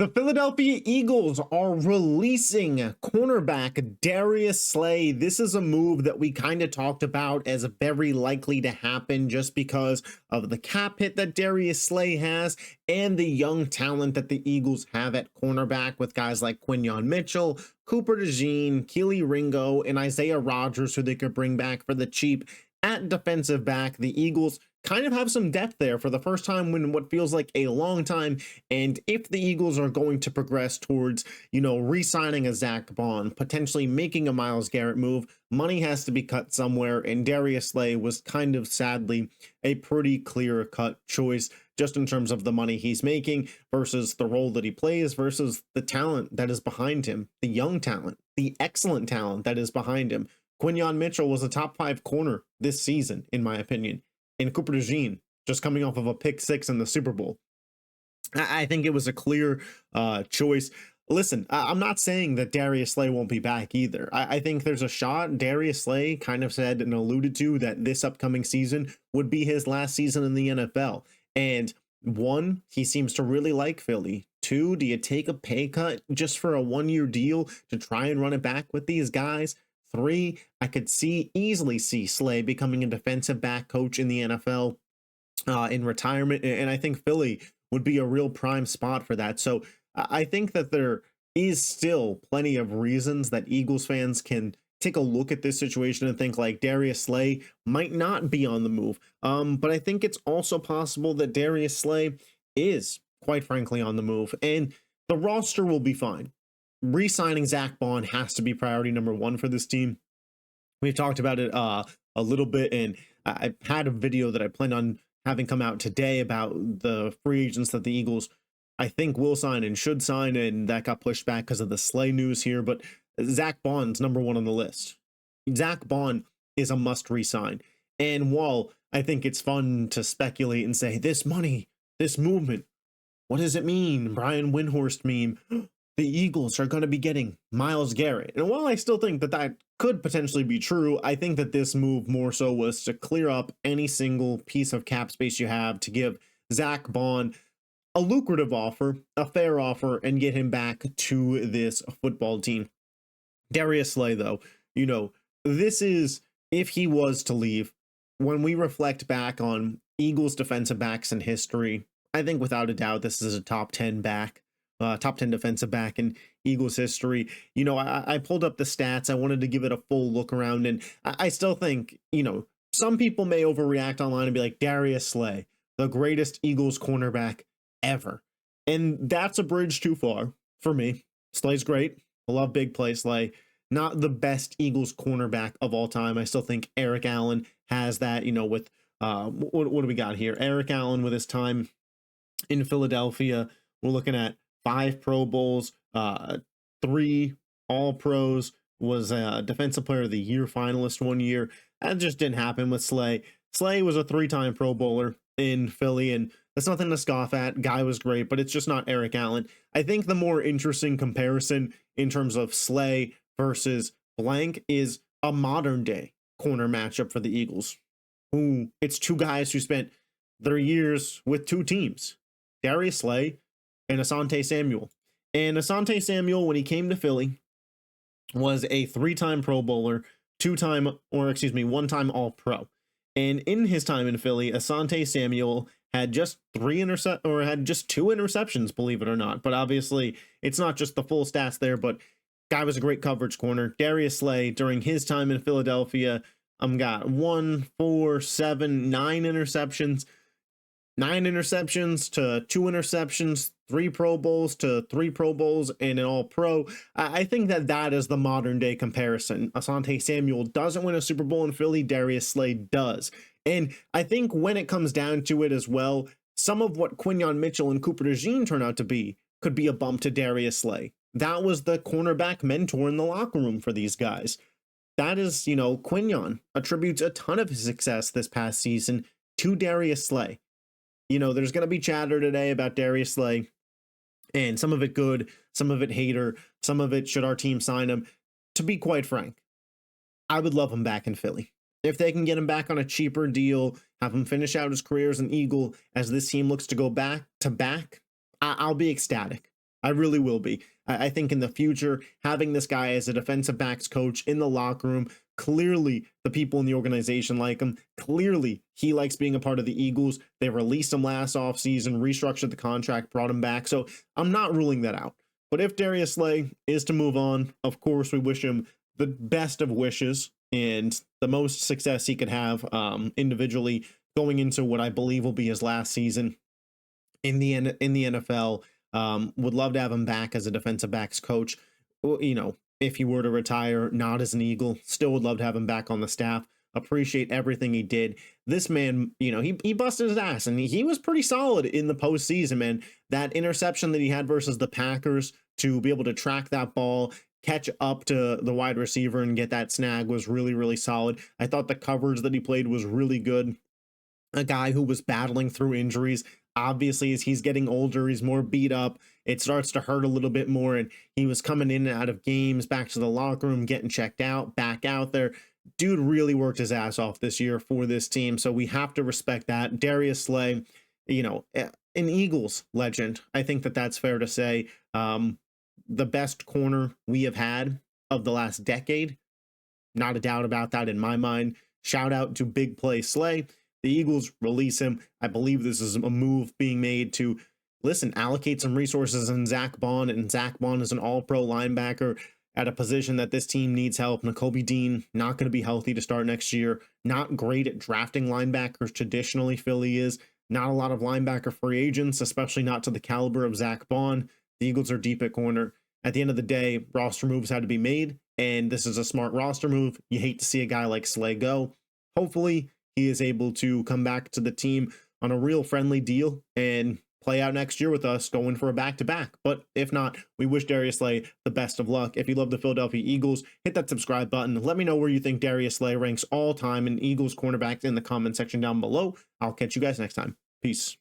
The Philadelphia Eagles are releasing cornerback Darius Slay. This is a move that we kind of talked about as very likely to happen just because of the cap hit that Darius Slay has and the young talent that the Eagles have at cornerback with guys like Quinyon Mitchell, Cooper DeJean, Keely Ringo, and Isaiah Rodgers, who they could bring back for the cheap. At defensive back, the Eagles kind of have some depth there for the first time in what feels like a long time. And if the Eagles are going to progress towards, re-signing a Zach Bond, potentially making a Myles Garrett move, money has to be cut somewhere. And Darius Slay was kind of sadly a pretty clear-cut choice just in terms of the money he's making versus the role that he plays versus the talent that is behind him, the young talent, the excellent talent that is behind him. Quinyon Mitchell was a top 5 corner this season, in my opinion. And Cooper DeJean, just coming off of a pick 6 in the Super Bowl. I think it was a clear choice. Listen, I'm not saying that Darius Slay won't be back either. I think there's a shot. Darius Slay kind of said and alluded to that this upcoming season would be his last season in the NFL. And 1, he seems to really like Philly. 2, do you take a pay cut just for a 1-year deal to try and run it back with these guys? 3, I could easily see Slay becoming a defensive back coach in the NFL in retirement. And I think Philly would be a real prime spot for that. So I think that there is still plenty of reasons that Eagles fans can take a look at this situation and think like Darius Slay might not be on the move. But I think it's also possible that Darius Slay is, quite frankly, on the move. And the roster will be fine. Re-signing Zach Bond has to be priority number 1 for this team. We've talked about it a little bit, and I had a video that I planned on having come out today about the free agents that the Eagles, I think, will sign and should sign, and that got pushed back because of the Slay news here, but Zach Bond's number 1 on the list. Zach Bond is a must re-sign, and while I think it's fun to speculate and say, this money, this movement, what does it mean? Brian Windhorst meme. The Eagles are going to be getting Myles Garrett. And while I still think that that could potentially be true, I think that this move more so was to clear up any single piece of cap space you have to give Zach Bond a lucrative offer, a fair offer, and get him back to this football team. Darius Slay, though, this is, if he was to leave, when we reflect back on Eagles defensive backs in history, I think without a doubt this is a top 10 back. Top 10 defensive back in Eagles history. I pulled up the stats. I wanted to give it a full look around, and I still think, some people may overreact online and be like, Darius Slay, the greatest Eagles cornerback ever. And that's a bridge too far for me. Slay's great. I love big play Slay. Not the best Eagles cornerback of all time. I still think Eric Allen has that, with, what do we got here? Eric Allen with his time in Philadelphia. We're looking at 5 Pro Bowls, 3 All-Pros, was a Defensive Player of the Year finalist 1 year. That just didn't happen with Slay. Slay was a 3-time Pro Bowler in Philly, and that's nothing to scoff at. Guy was great, but it's just not Eric Allen. I think the more interesting comparison in terms of Slay versus blank is a modern-day corner matchup for the Eagles. It's 2 guys who spent their years with 2 teams. Darius Slay and Asante Samuel. And Asante Samuel, when he came to Philly, was a 3-time Pro Bowler, 1-time All-Pro. And in his time in Philly, Asante Samuel had just 2 interceptions, believe it or not. But obviously, it's not just the full stats there, but guy was a great coverage corner. Darius Slay, during his time in Philadelphia, got 1, 4, 7, 9 interceptions. 9 interceptions to 2 interceptions, 3 Pro Bowls to 3 Pro Bowls, and an All-Pro. I think that is the modern-day comparison. Asante Samuel doesn't win a Super Bowl in Philly. Darius Slay does. And I think when it comes down to it as well, some of what Quinyon Mitchell and Cooper DeJean turn out to be could be a bump to Darius Slay. That was the cornerback mentor in the locker room for these guys. That is, Quinyon attributes a ton of his success this past season to Darius Slay. There's going to be chatter today about Darius Slay, and some of it good, some of it hater, some of it should our team sign him. To be quite frank, I would love him back in Philly. If they can get him back on a cheaper deal, have him finish out his career as an Eagle as this team looks to go back to back, I'll be ecstatic. I really will be. I think in the future, having this guy as a defensive backs coach in the locker room, clearly the people in the organization like him. Clearly he likes being a part of the Eagles. They released him last offseason, restructured the contract, brought him back. So I'm not ruling that out. But if Darius Slay is to move on, of course, we wish him the best of wishes and the most success he could have individually going into what I believe will be his last season in the NFL. Would love to have him back as a defensive backs coach. You know, if he were to retire, not as an Eagle, still would love to have him back on the staff. Appreciate everything he did. This man, you know, he busted his ass and he was pretty solid in the postseason, man. That interception that he had versus the Packers to be able to track that ball, catch up to the wide receiver and get that snag was really, really solid. I thought the coverage that he played was really good. A guy who was battling through injuries. Obviously, as he's getting older, he's more beat up. It starts to hurt a little bit more, and he was coming in and out of games, back to the locker room, getting checked out, back out there. Dude really worked his ass off this year for this team, so we have to respect that. Darius Slay, you know, an Eagles legend. I think that that's fair to say. The best corner we have had of the last decade. Not a doubt about that in my mind. Shout out to Big Play Slay. The Eagles release him. I believe this is a move being made to, listen, allocate some resources in Zach Bond, and Zach Bond is an all-pro linebacker at a position that this team needs help. Nakobe Dean, not going to be healthy to start next year. Not great at drafting linebackers traditionally, Philly is. Not a lot of linebacker free agents, especially not to the caliber of Zach Bond. The Eagles are deep at corner. At the end of the day, roster moves had to be made, and this is a smart roster move. You hate to see a guy like Slay go. Hopefully, he is able to come back to the team on a real friendly deal and play out next year with us going for a back-to-back. But if not, we wish Darius Slay the best of luck. If you love the Philadelphia Eagles, hit that subscribe button. Let me know where you think Darius Slay ranks all time in Eagles cornerbacks in the comment section down below. I'll catch you guys next time. Peace.